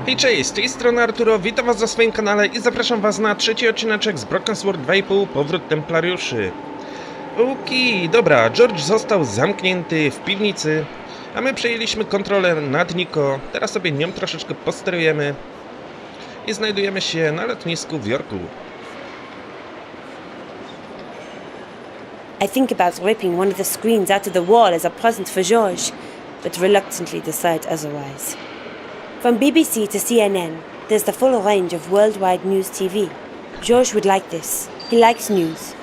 Hej, cześć, z tej strony Arturo, witam was na swoim kanale i zapraszam was na trzeci odcineczek z Broken Sword 2,5 Powrót Templariuszy. Dobra, George został zamknięty w piwnicy, a my przejęliśmy kontrolę nad Nico. Teraz sobie nią troszeczkę posterujemy i znajdujemy się na lotnisku w Jorku. I think about ripping one of the screens out of the wall as a present for George, but reluctantly decide otherwise. From BBC to CNN, there's the full range of worldwide news TV. George would like this. He likes news.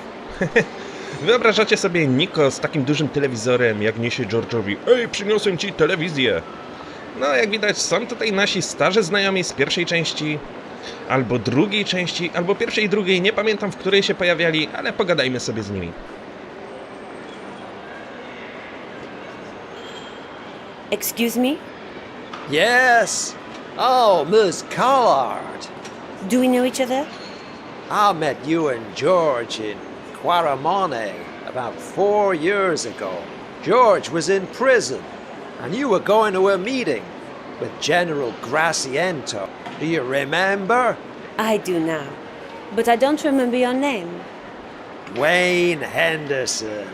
Wyobrażacie sobie Nico z takim dużym telewizorem, jak niesie George'owi: "Ej, przyniosłem ci telewizję!" No, jak widać, są tutaj nasi starzy znajomi z pierwszej części, albo drugiej części, albo pierwszej i drugiej, nie pamiętam, w której się pojawiali, ale pogadajmy sobie z nimi. Excuse me? Yes. Oh, Miss Collard. Do we know each other? I met you and George in Quaramone about 4 years ago. George was in prison, and you were going to a meeting with General Graciento. Do you remember? I do now, but I don't remember your name. Dwayne Henderson.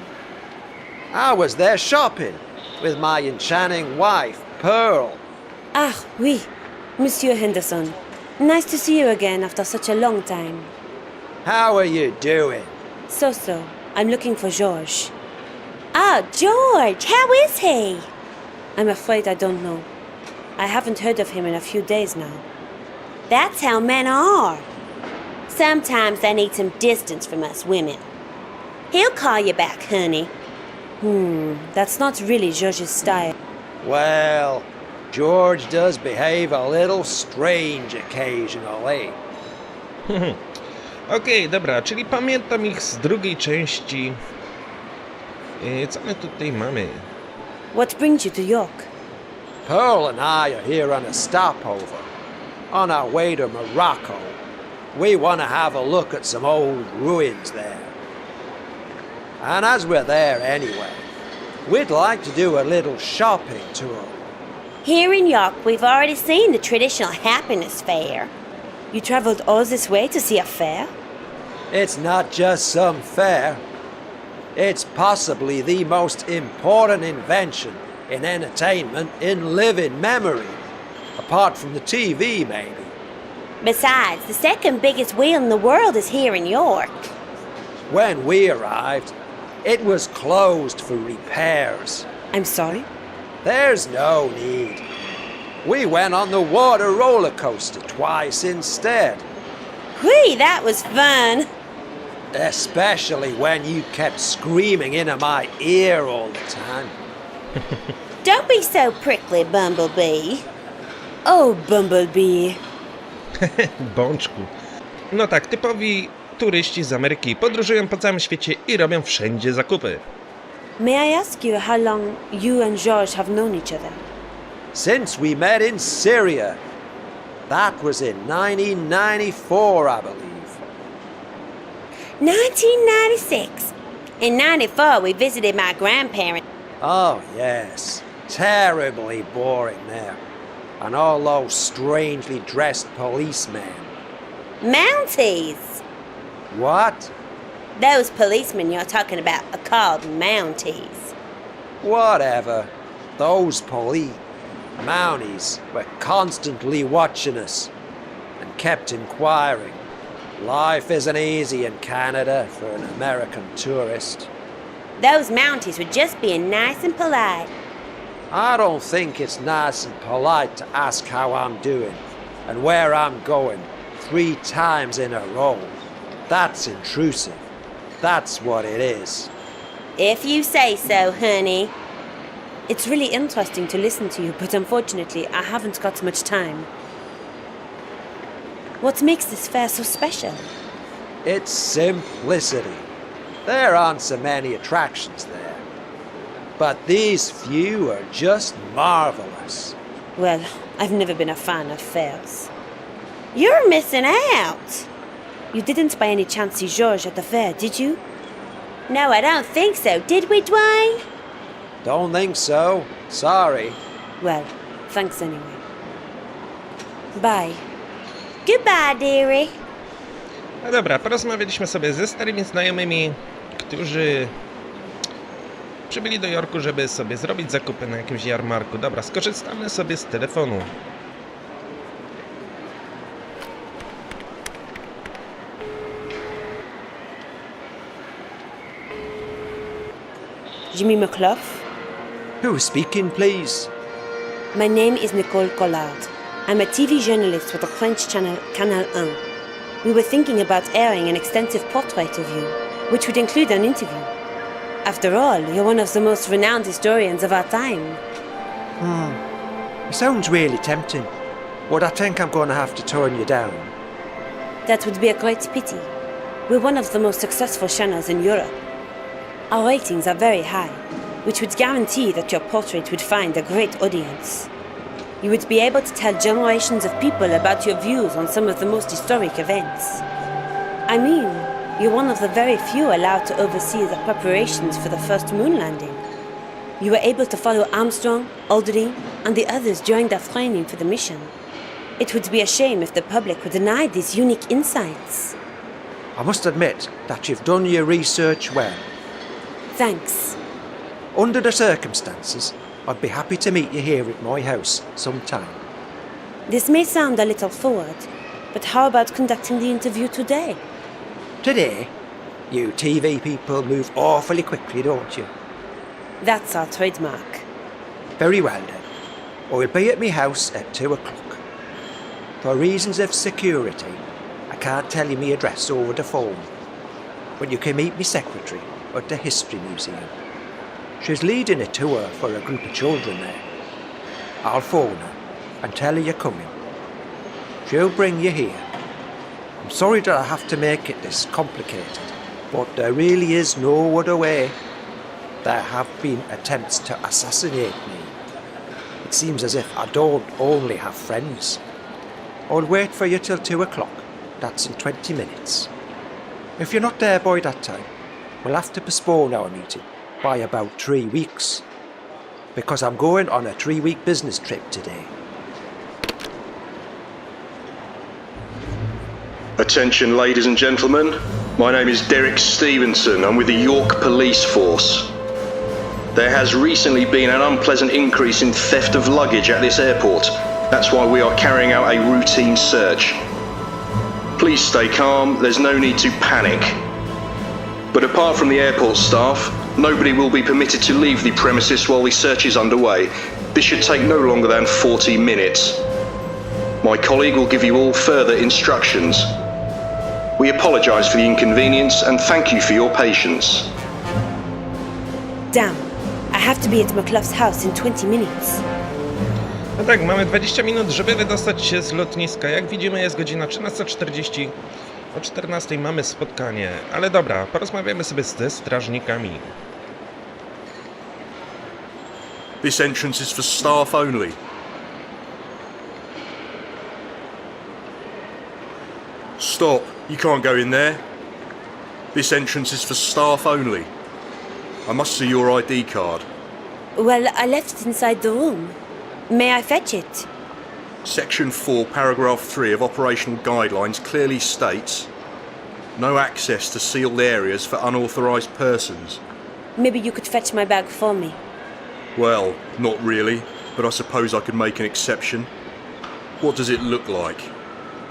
I was there shopping with my enchanting wife, Pearl. Ah, oui, Monsieur Henderson. Nice to see you again after such a long time. How are you doing? So, I'm looking for George. Ah, George, how is he? I'm afraid I don't know. I haven't heard of him in a few days now. That's how men are. Sometimes they need some distance from us women. He'll call you back, honey. That's not really George's style. Well, George does behave a little strange occasionally. Okej, dobra, czyli pamiętam ich z drugiej części. Co my tutaj mamy? What brings you to York? Pearl and I are here on a stopover, on our way to Morocco. We want to have a look at some old ruins there. And as we're there anyway, we'd like to do a little shopping tour. Here in York, we've already seen the traditional happiness fair. You traveled all this way to see a fair? It's not just some fair. It's possibly the most important invention in entertainment in living memory, apart from the TV, maybe. Besides, the second biggest wheel in the world is here in York. When we arrived, it was closed for repairs. I'm sorry? There's no need. We went on the water roller coaster twice instead. Whee, that was fun. Especially when you kept screaming into my ear all the time. Don't be so prickly, Bumblebee. Oh, Bumblebee. Bączku. No tak, typowi turyści z Ameryki podróżują po całym świecie i robią wszędzie zakupy. May I ask you how long you and George have known each other? Since we met in Syria. That was in 1994, I believe. 1996. In 94, we visited my grandparents. Oh, yes. Terribly boring there. And all those strangely dressed policemen. Mounties. What? Those policemen you're talking about are called Mounties. Whatever. Those Mounties were constantly watching us and kept inquiring. Life isn't easy in Canada for an American tourist. Those Mounties were just being nice and polite. I don't think it's nice and polite to ask how I'm doing and where I'm going 3 times in a row. That's intrusive. That's what it is. If you say so, honey. It's really interesting to listen to you, but unfortunately, I haven't got much time. What makes this fair so special? It's simplicity. There aren't so many attractions there. But these few are just marvelous. Well, I've never been a fan of fairs. You're missing out. You didn't by any chance see George at the fair, did you? No, I don't think so. Did we, Dwayne? Don't think so. Sorry. Well, thanks anyway. Bye. Goodbye, dearie. No dobra, porozmawialiśmy sobie ze starymi znajomymi, którzy przybyli do Jorku, żeby sobie zrobić zakupy na jakimś jarmarku. Dobra, skorzystamy sobie z telefonu. Jimmy McClough? Who's speaking, please? My name is Nicole Collard. I'm a TV journalist with the French channel Canal 1. We were thinking about airing an extensive portrait of you, which would include an interview. After all, you're one of the most renowned historians of our time. It sounds really tempting, but I think I'm going to have to turn you down. That would be a great pity. We're one of the most successful channels in Europe. Our ratings are very high, which would guarantee that your portrait would find a great audience. You would be able to tell generations of people about your views on some of the most historic events. I mean, you're one of the very few allowed to oversee the preparations for the first moon landing. You were able to follow Armstrong, Aldrin, and the others during their training for the mission. It would be a shame if the public were denied these unique insights. I must admit that you've done your research well. Thanks. Under the circumstances, I'd be happy to meet you here at my house sometime. This may sound a little forward, but how about conducting the interview today? Today, you TV people move awfully quickly, don't you? That's our trademark. Very well then. I'll be at my house at 2 o'clock. For reasons of security, I can't tell you my address over the phone, but you can meet my secretary at the History Museum. She's leading a tour for a group of children there. I'll phone her and tell her you're coming. She'll bring you here. I'm sorry that I have to make it this complicated, but there really is no other way. There have been attempts to assassinate me. It seems as if I don't only have friends. I'll wait for you till 2 o'clock. That's in 20 minutes. If you're not there by that time, we'll have to postpone our meeting by about 3 weeks, because I'm going on a 3-week business trip today. Attention, ladies and gentlemen. My name is Derek Stevenson. I'm with the York Police Force. There has recently been an unpleasant increase in theft of luggage at this airport. That's why we are carrying out a routine search. Please stay calm, there's no need to panic. But apart from the airport staff, nobody will be permitted to leave the premises while the search is underway. This should take no longer than 40 minutes. My colleague will give you all further instructions. We apologise for the inconvenience and thank you for your patience. Damn, I have to be at McClough's house in 20 minutes. No tak, mamy 20 minut, żeby wydostać się z lotniska. Jak widzimy, jest godzina 13:40. O 14:00 mamy spotkanie. Ale dobra, porozmawiamy sobie ze strażnikami. This entrance is for staff only. Stop, you can't go in there. This entrance is for staff only. I must see your ID card. Well, I left it inside the room. May I fetch it? Section 4, paragraph 3 of operational guidelines clearly states no access to sealed areas for unauthorised persons. Maybe you could fetch my bag for me. Well, not really, but I suppose I could make an exception. What does it look like?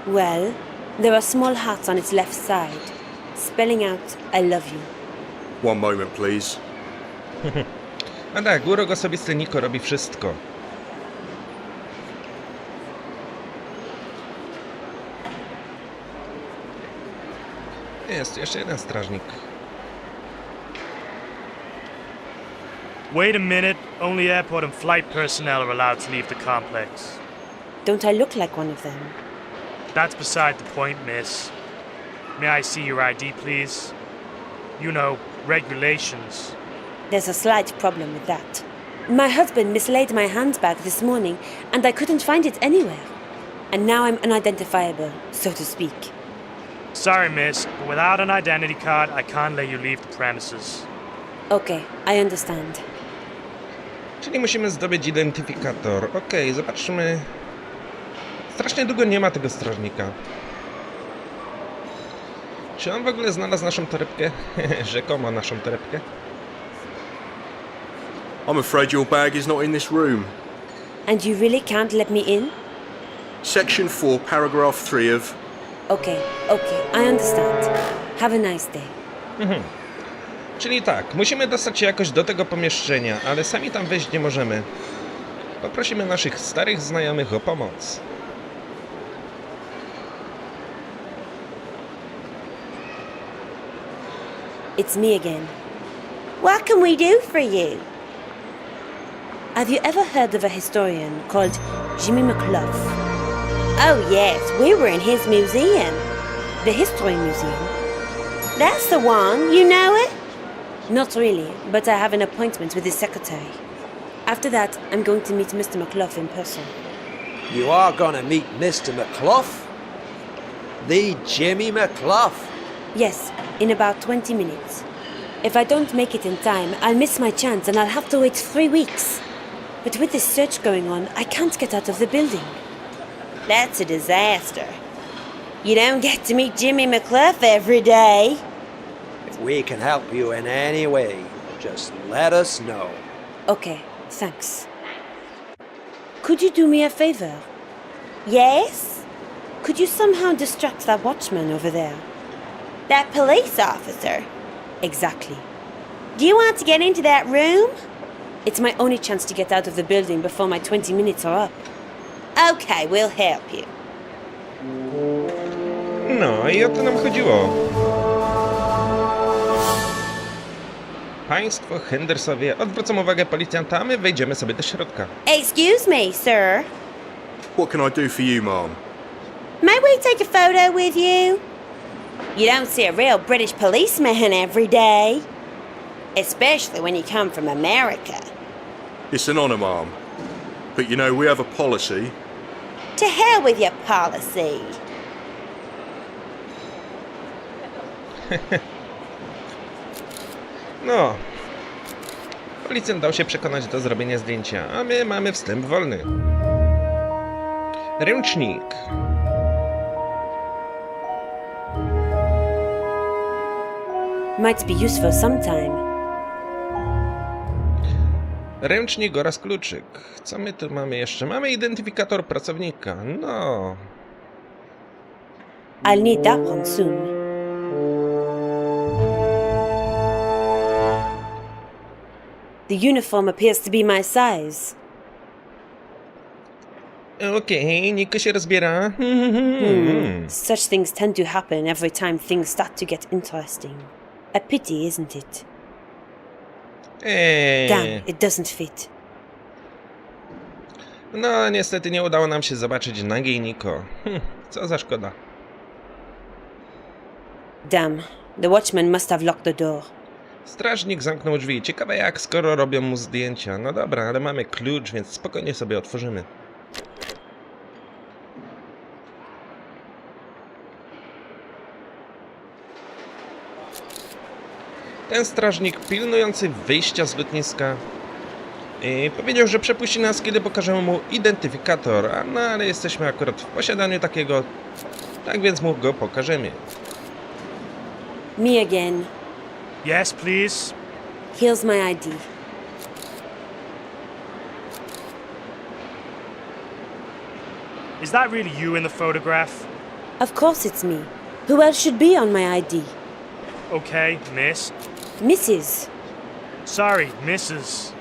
Well, there are small hearts on its left side, spelling out I love you. One moment, please. A tak, urok osobisty Nico robi wszystko. Jest jeszcze jeden strażnik. Wait a minute. Only airport and flight personnel are allowed to leave the complex. Don't I look like one of them? That's beside the point, miss. May I see your ID, please? You know, regulations. There's a slight problem with that. My husband mislaid my handbag this morning, and I couldn't find it anywhere. And now I'm unidentifiable, so to speak. Sorry, miss, but without an identity card, I can't let you leave the premises. Okay, I understand. Czyli musimy zdobyć identyfikator. Okej, zobaczmy. Strasznie długo nie ma tego strażnika. Czy on w ogóle znalazł naszą torebkę? Rzekomo naszą torebkę. I'm afraid your bag is not in this room. And you really can't let me in? Section 4, paragraph 3 of... Okay, I understand. Have a nice day. Czyli tak, musimy dostać się jakoś do tego pomieszczenia, ale sami tam wejść nie możemy. Poprosimy naszych starych znajomych o pomoc. It's me again. What can we do for you? Have you ever heard of a historian called Jimmy McClough? Oh yes, we were in his museum. The History Museum. That's the one, you know it? Not really, but I have an appointment with his secretary. After that, I'm going to meet Mr. McClough in person. You are gonna meet Mr. McClough? The Jimmy McClough? Yes, in about 20 minutes. If I don't make it in time, I'll miss my chance and I'll have to wait 3 weeks. But with this search going on, I can't get out of the building. That's a disaster. You don't get to meet Jimmy McClough every day. If we can help you in any way, just let us know. Okay, thanks. Could you do me a favor? Yes? Could you somehow distract that watchman over there? That police officer? Exactly. Do you want to get into that room? It's my only chance to get out of the building before my 20 minutes are up. Okay, we'll help you. No i o to nam chodziło. Państwo Hendersowie odwrócą uwagę policjanta, a my wejdziemy sobie do środka. Excuse me, sir. What can I do for you, ma'am? May we take a photo with you? You don't see a real British policeman every day. Especially when you come from America. It's an honour, ma'am. But you know, we have a policy. To hell with your policy. No. Policjant dał się przekonać do zrobienia zdjęcia, a my mamy wstęp wolny. Ręcznik. Might be useful sometime. Ręcznik oraz kluczyk. Co my tu mamy jeszcze? Mamy identyfikator pracownika. No. I'll need that one soon. The uniform appears to be my size. Okej, Nico się rozbiera. Such things tend to happen every time things start to get interesting. A pity, isn't it? Damn, it doesn't fit. No, niestety nie udało nam się zobaczyć nagiej Nico. Co za szkoda. Damn, the watchman must have locked the door. Strażnik zamknął drzwi. Ciekawe jak, skoro robią mu zdjęcia. No dobra, ale mamy klucz, więc spokojnie sobie otworzymy. Ten strażnik pilnujący wyjścia z lotniska powiedział, że przepuści nas, kiedy pokażemy mu identyfikator, no ale jesteśmy akurat w posiadaniu takiego, tak więc mu go pokażemy. Me again. Yes, please. Here's my ID. Is that really you in the photograph? Of course it's me. Who else should be on my ID? Okay, miss. Mrs. Sorry, Mrs.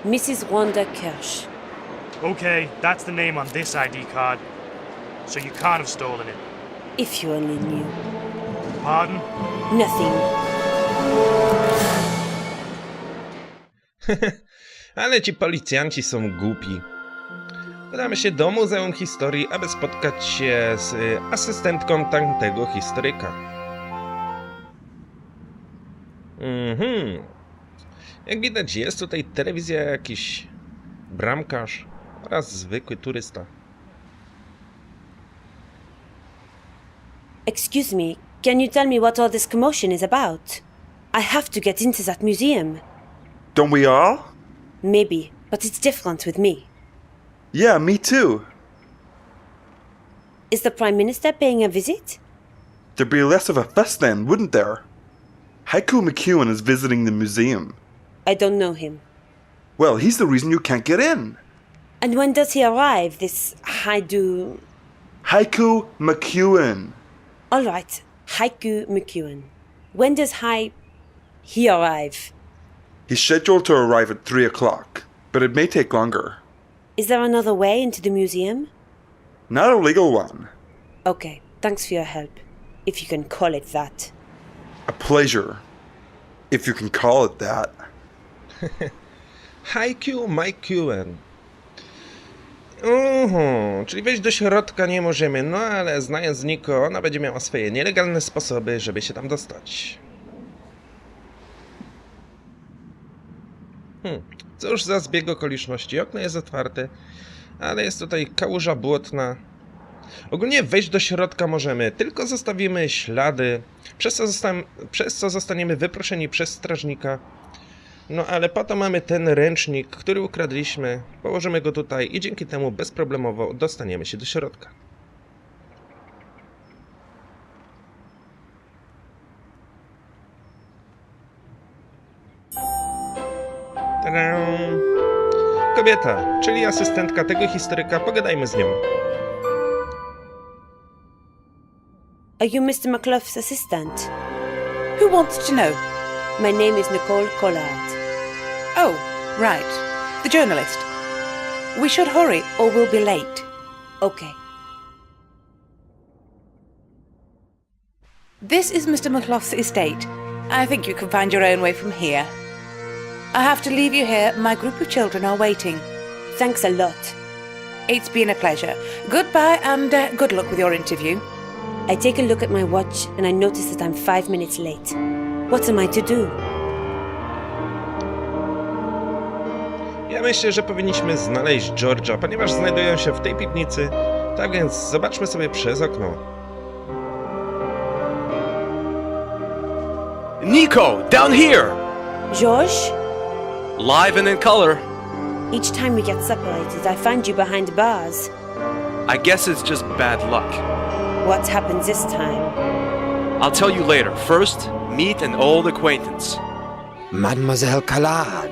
Mrs. Wanda Kirsch. Okay, that's the name on this ID card. So you can't have stolen it. If you only knew. Pardon? Nothing. Ale ci policjanci są głupi. Udamy się do Muzeum Historii, aby spotkać się z asystentką tamtego historyka. Jak widać, jest tutaj telewizja, jakiś bramkarz oraz zwykły turysta. Excuse me, can you tell me what all this commotion is about? I have to get into that museum. Don't we all? Maybe, but it's different with me. Yeah, me too. Is the Prime Minister paying a visit? There'd be less of a fuss then, wouldn't there? Haiku McEwen is visiting the museum. I don't know him. Well, he's the reason you can't get in. And when does he arrive, this Haiku McEwen. All right, Haiku McEwen. When does he arrive? He's scheduled to arrive at 3 o'clock, but it may take longer. Is there another way into the museum? Not a legal one. Okay, thanks for your help, if you can call it that. A pleasure, if you can call it that. Haiku McEwen. Czyli wejść do środka nie możemy, no ale znając Nico, ona będzie miała swoje nielegalne sposoby, żeby się tam dostać. Cóż za zbieg okoliczności. Okno jest otwarte, ale jest tutaj kałuża błotna. Ogólnie wejść do środka możemy, tylko zostawimy ślady, przez co zostaniemy wyproszeni przez strażnika. No ale po to mamy ten ręcznik, który ukradliśmy, położymy go tutaj i dzięki temu bezproblemowo dostaniemy się do środka. Tadam! Kobieta, czyli asystentka tego historyka, pogadajmy z nią. Are you Mr. McClough's assistant? Who wants to know? My name is Nicole Collard. Oh, right. The journalist. We should hurry or we'll be late. Okay. This is Mr. McClough's estate. I think you can find your own way from here. I have to leave you here. My group of children are waiting. Thanks a lot. It's been a pleasure. Goodbye and good luck with your interview. I take a look at my watch and I notice that I'm 5 minutes late. What am I to do? Ja myślę, że powinniśmy znaleźć George'a, ponieważ znajdują się w tej piwnicy. Tak więc zobaczmy sobie przez okno. Nico, down here! George? Live and in color. Each time we get separated, I find you behind bars. I guess it's just bad luck. What happens this time? I'll tell you later. First, meet an old acquaintance. Mademoiselle Collard,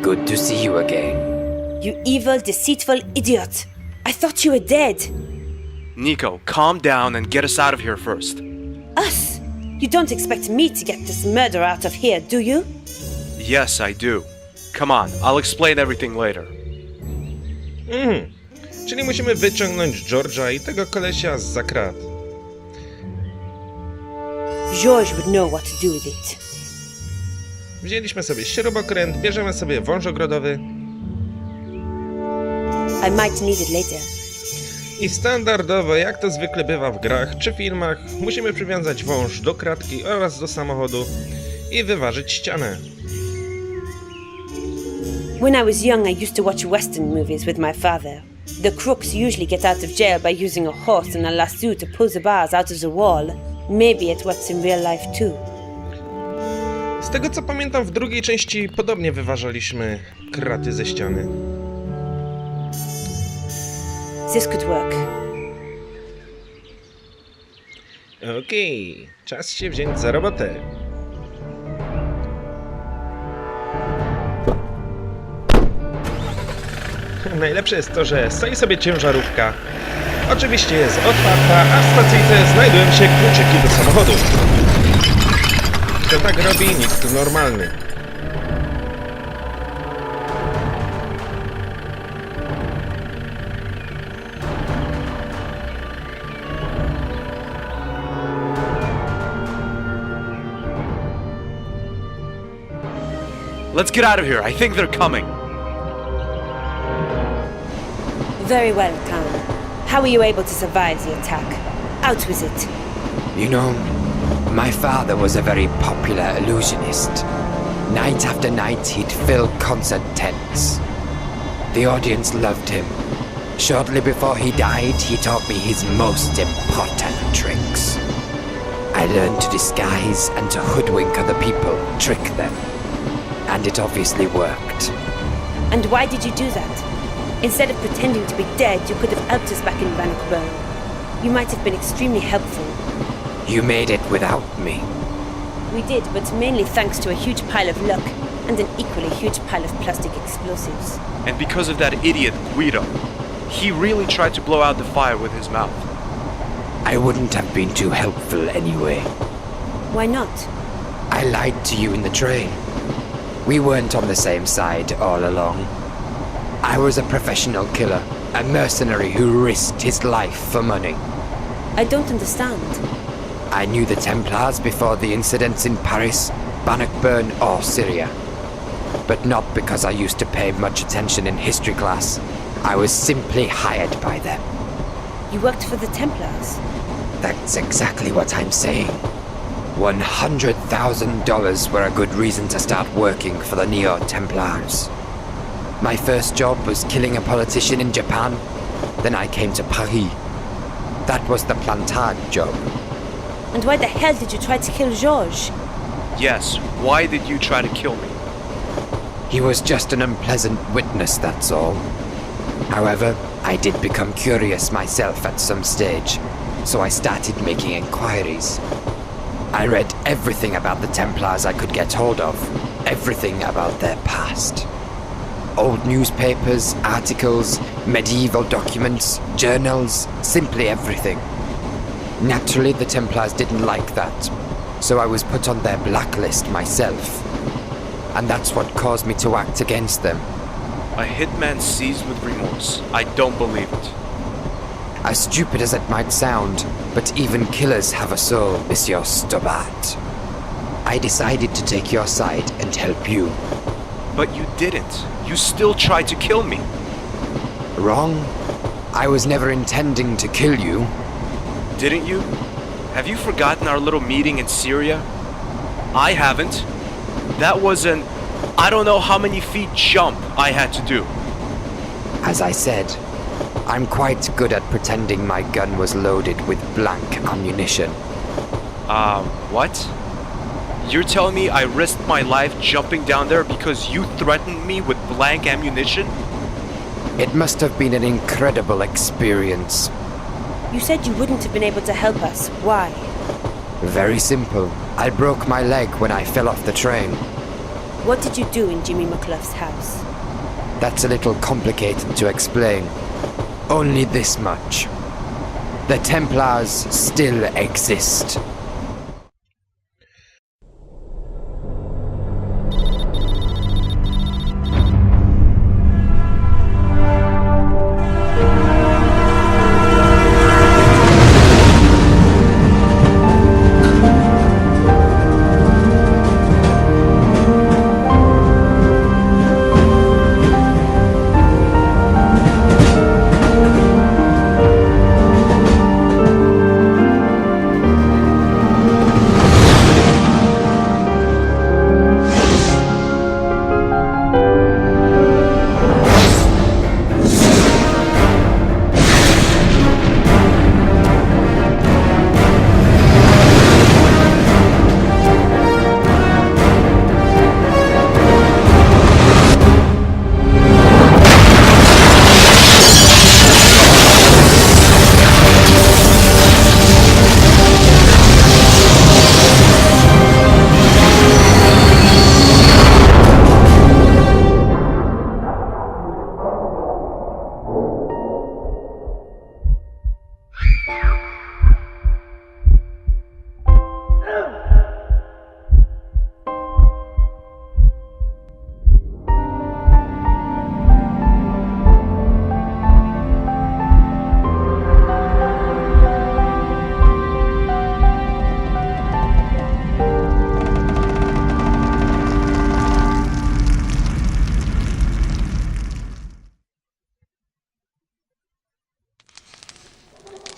good to see you again. You evil, deceitful idiot! I thought you were dead! Nico, calm down and get us out of here first. Us? You don't expect me to get this murder out of here, do you? Yes, I do. Come on, I'll explain everything later. Czyli musimy wyciągnąć George'a i tego kolesia zza krat. George would know what to do with it. Wzięliśmy sobie śrubokręt, bierzemy sobie wąż ogrodowy. I might need it later. I standardowo, jak to zwykle bywa w grach czy filmach, musimy przywiązać wąż do kratki oraz do samochodu i wyważyć ścianę. When I was young, I used to watch western movies with my father. The crooks usually get out of jail by using a horse and a lasso to pull the bars out of the wall. Maybe it works in real life too. Z tego co pamiętam, w drugiej części podobnie wyważaliśmy kraty ze ściany. This could work. Okej, czas się wziąć za robotę. Najlepsze jest to, że stoi sobie ciężarówka. Oczywiście jest otwarta, a w stacyjce znajdują się kluczyki do samochodu. Kto tak robi? Nikt normalny. Let's get out of here. I think they're coming. Very well, Khan. How were you able to survive the attack? Out with it. You know, my father was a very popular illusionist. Night after night, he'd fill concert tents. The audience loved him. Shortly before he died, he taught me his most important tricks. I learned to disguise and to hoodwink other people, trick them. And it obviously worked. And why did you do that? Instead of pretending to be dead, you could have helped us back in Bannockburn. You might have been extremely helpful. You made it without me. We did, but mainly thanks to a huge pile of luck and an equally huge pile of plastic explosives. And because of that idiot Guido, he really tried to blow out the fire with his mouth. I wouldn't have been too helpful anyway. Why not? I lied to you in the train. We weren't on the same side all along. I was a professional killer, a mercenary who risked his life for money. I don't understand. I knew the Templars before the incidents in Paris, Bannockburn or Syria. But not because I used to pay much attention in history class. I was simply hired by them. You worked for the Templars? That's exactly what I'm saying. $100,000 were a good reason to start working for the Neo-Templars. My first job was killing a politician in Japan. Then I came to Paris. That was the Plantard job. And why the hell did you try to kill Georges? Yes, why did you try to kill me? He was just an unpleasant witness, that's all. However, I did become curious myself at some stage, so I started making inquiries. I read everything about the Templars I could get hold of, everything about their past. Old newspapers, articles, medieval documents, journals, simply everything. Naturally, the Templars didn't like that, so I was put on their blacklist myself. And that's what caused me to act against them. A hitman seized with remorse. I don't believe it. As stupid as it might sound, but even killers have a soul, Monsieur Stobart. I decided to take your side and help you. But you didn't. You still tried to kill me. Wrong. I was never intending to kill you. Didn't you? Have you forgotten our little meeting in Syria? I haven't. That was an I don't know how many feet jump I had to do. As I said, I'm quite good at pretending my gun was loaded with blank ammunition. What? You're telling me I risked my life jumping down there because you threatened me with blank ammunition? It must have been an incredible experience. You said you wouldn't have been able to help us. Why? Very simple. I broke my leg when I fell off the train. What did you do in Jimmy McClough's house? That's a little complicated to explain. Only this much. The Templars still exist.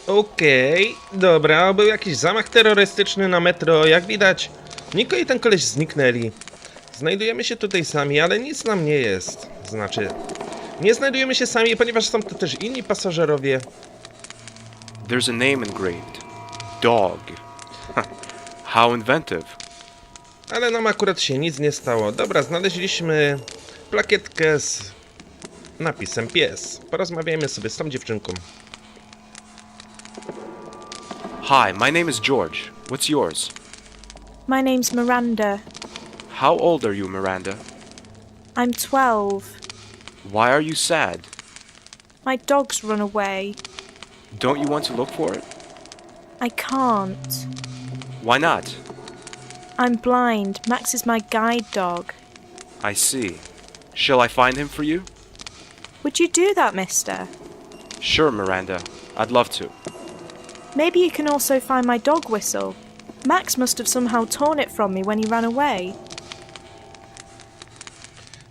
Okej, dobra, był jakiś zamach terrorystyczny na metro, jak widać. Nico i ten koleś zniknęli. Znajdujemy się tutaj sami, ale nic nam nie jest. Znaczy, nie znajdujemy się sami, ponieważ są tu też inni pasażerowie. There's a name engraved. Dog. How inventive. Ale nam akurat się nic nie stało. Dobra, znaleźliśmy plakietkę z napisem pies. Porozmawiajmy sobie z tą dziewczynką. Hi, my name is George. What's yours? My name's Miranda. How old are you, Miranda? I'm 12. Why are you sad? My dog's run away. Don't you want to look for it? I can't. Why not? I'm blind. Max is my guide dog. I see. Shall I find him for you? Would you do that, mister? Sure, Miranda. I'd love to. Maybe you can also find my dog whistle. Max must have somehow torn it from me when he ran away.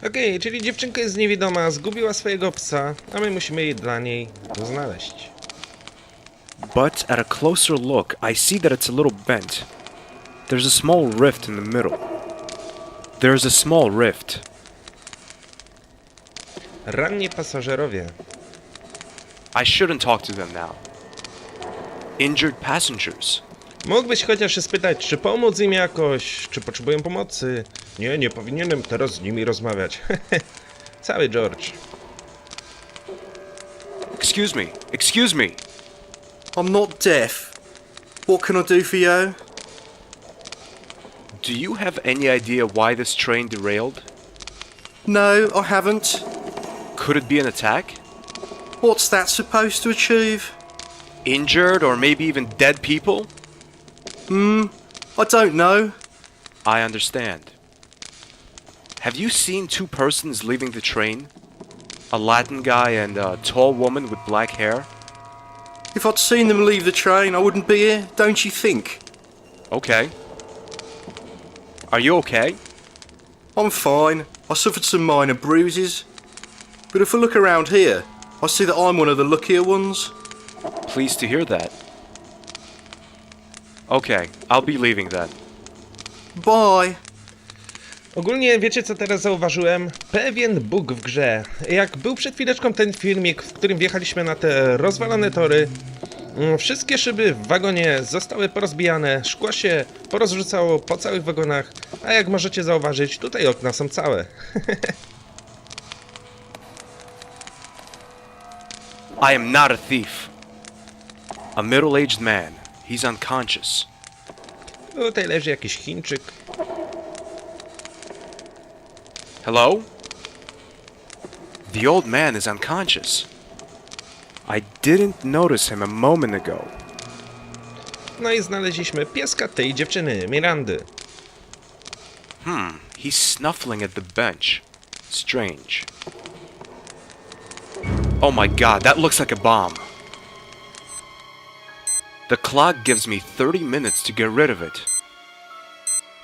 Okej, czyli dziewczynka jest niewidoma, zgubiła swojego psa, a my musimy jej dla niej go znaleźć. But at a closer look, I see that it's a little bent. There's a small rift in the middle. There's a small rift. Ranni pasażerowie. I shouldn't talk to them now. Injured passengers. Mógłbyś chociaż się spytać, czy pomóc im jakoś, czy potrzebują pomocy. Nie powinienem teraz z nimi rozmawiać. Cały George. Excuse me. I'm not deaf. What can I do for you? Do you have any idea why this train derailed? No, I haven't. Could it be an attack? What's that supposed to achieve? Injured or maybe even dead people? I don't know. I understand. Have you seen two persons leaving the train? A Latin guy and a tall woman with black hair? If I'd seen them leave the train, I wouldn't be here, don't you think? Okay. Are you okay? I'm fine. I suffered some minor bruises. But if I look around here, I see that I'm one of the luckier ones. Pleased to hear that. Okay, I'll be leaving then. Bye. Ogólnie wiecie co teraz zauważyłem? Pewien bug w grze. Jak był przed chwileczką ten filmik, w którym wjechaliśmy na te rozwalone tory, wszystkie szyby w wagonie zostały porozbijane, szkło się porozrzucało po całych wagonach, a jak możecie zauważyć, tutaj okna są całe. I am not a thief. A middle-aged man. He's unconscious. Tutaj leży jakiś Chińczyk. Hello? The old man is unconscious. I didn't notice him a moment ago. No i znaleźliśmy pieska tej dziewczyny, Mirandy. He's snuffling at the bench. Strange. Oh my god, that looks like a bomb. The clock gives me 30 minutes to get rid of it.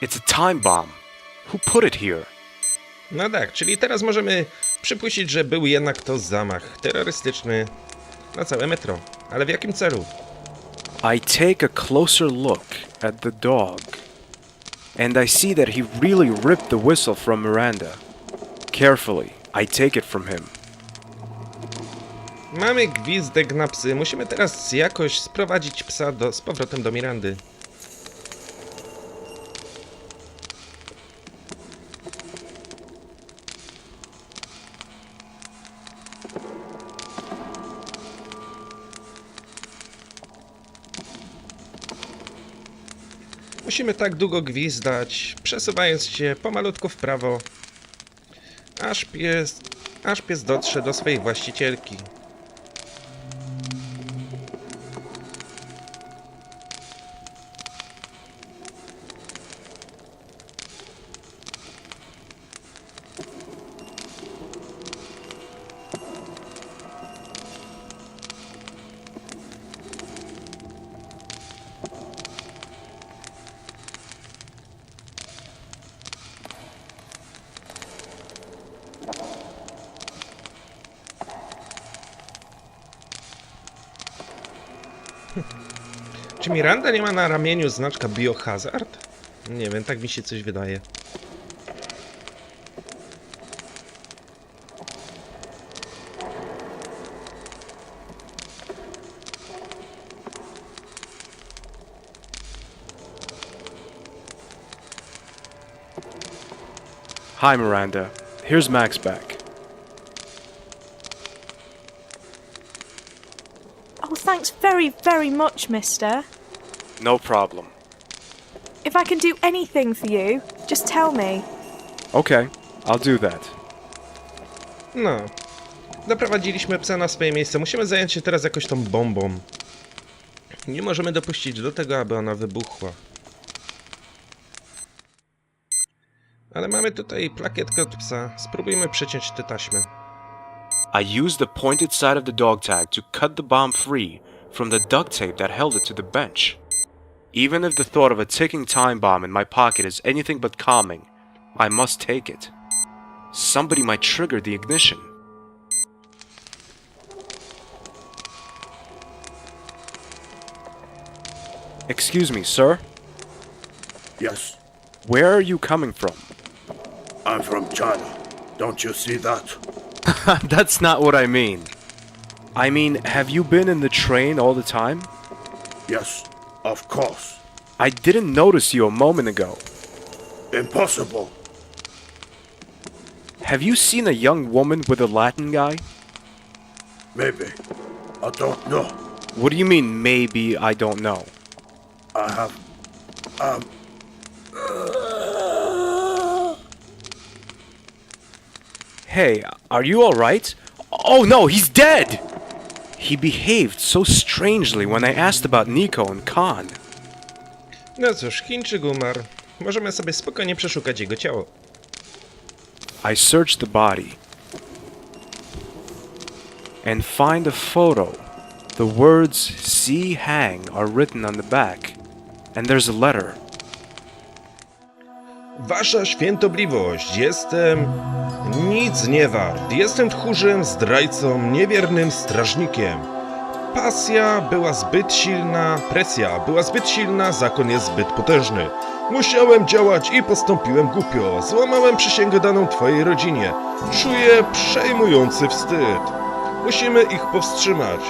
It's a time bomb. Who put it here? No tak, czyli teraz możemy przypuścić, że był jednak to zamach terrorystyczny na całe metro. Ale w jakim celu? I take a closer look at the dog. And I see that he really ripped the whistle from Miranda. Carefully, I take it from him. Mamy gwizdek na psy. Musimy teraz jakoś sprowadzić psa z powrotem do Mirandy. Musimy tak długo gwizdać, przesuwając się pomalutku w prawo, aż pies dotrze do swojej właścicielki. Czy Miranda nie ma na ramieniu znaczka Biohazard? Nie wiem, tak mi się coś wydaje. Hi, Miranda. Here's Max back. Oh, thanks very, very much, mister. No problem. If I can do anything for you, just tell me. Okay, I'll do that. No. Doprowadziliśmy psa na swoje miejsce. Musimy zająć się teraz jakoś tą bombą. Nie możemy dopuścić do tego, aby ona wybuchła. Ale mamy tutaj plakietkę od psa. Spróbujmy przeciąć tę taśmę. I used the pointed side of the dog tag to cut the bomb free from the duct tape that held it to the bench. Even if the thought of a ticking time bomb in my pocket is anything but calming, I must take it. Somebody might trigger the ignition. Excuse me, sir? Yes, Where are you coming from? I'm from China. Don't you see that? That's not what I mean. I mean, have you been in the train all the time? Yes, of course. I didn't notice you a moment ago. Impossible. Have you seen a young woman with a Latin guy? Maybe. I don't know. What do you mean, maybe I don't know? I have... Hey, are you alright? Oh no, he's dead! He behaved so strangely when I asked about Nico and Khan. No cóż, Chińczyk umarł. Możemy sobie spokojnie przeszukać jego ciało. I searched the body and find a photo. The words "See Hang" are written on the back, and there's a letter. Wasza świętobliwość, jestem nic nie wart. Jestem tchórzem, zdrajcą, niewiernym strażnikiem. Presja była zbyt silna, zakon jest zbyt potężny. Musiałem działać i postąpiłem głupio. Złamałem przysięgę daną twojej rodzinie. Czuję przejmujący wstyd. Musimy ich powstrzymać.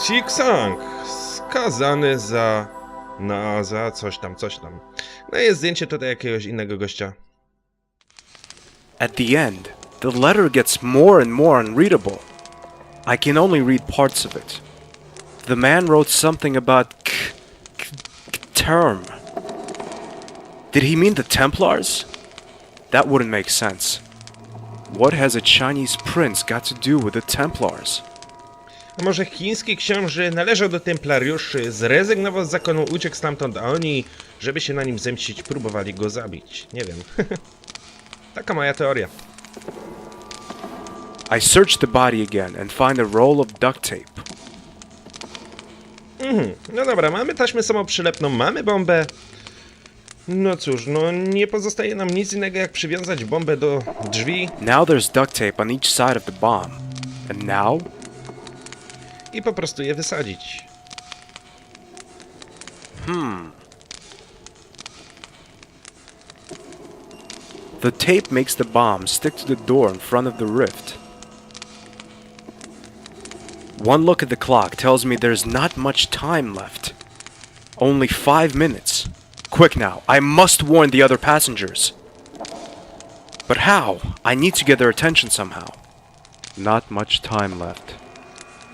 Xing skazany za coś tam. No i jest zdjęcie tutaj jakiegoś innego gościa. At the end, the letter gets more and more unreadable. I can only read parts of it. The man wrote something about term. Did he mean the Templars? That wouldn't make sense. What has a Chinese prince got to do with the Templars? A może chiński książę należał do templariuszy, zrezygnował z zakonu, uciekł stamtąd, a oni, żeby się na nim zemścić, próbowali go zabić. Nie wiem. Taka moja teoria. I search the body again and find a roll of duct tape. No dobra, mamy taśmę samoprzylepną, mamy bombę. No cóż, no nie pozostaje nam nic innego jak przywiązać bombę do drzwi. Now there's duct tape on each side of the bomb. And now? I po prostu je wysadzić. The tape makes the bomb stick to the door in front of the rift. One look at the clock tells me there's not much time left. Only 5 minutes. Quick now, I must warn the other passengers. But how? I need to get their attention somehow. Not much time left.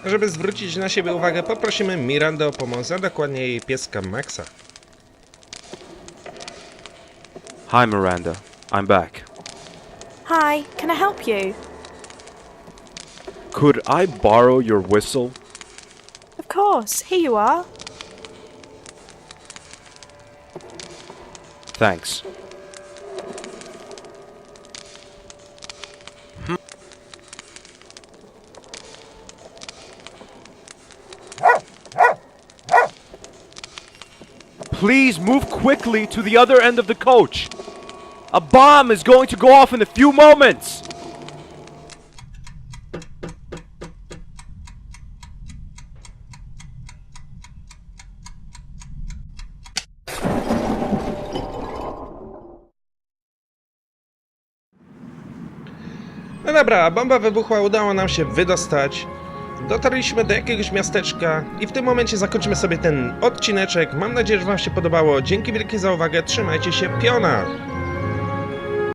Żeby zwrócić na siebie uwagę, poprosimy Mirandę o pomoc, a dokładnie jej pieska Maxa. Hi Miranda, I'm back. Hi, can I help you? Could I borrow your whistle? Of course, here you are. Thanks. Please move quickly to the other end of the coach. A bomb is going to go off in a few moments. No dobra, bomba wybuchła, udało nam się wydostać. Dotarliśmy do jakiegoś miasteczka i w tym momencie zakończymy sobie ten odcineczek. Mam nadzieję, że wam się podobało. Dzięki wielkie za uwagę, trzymajcie się, piona!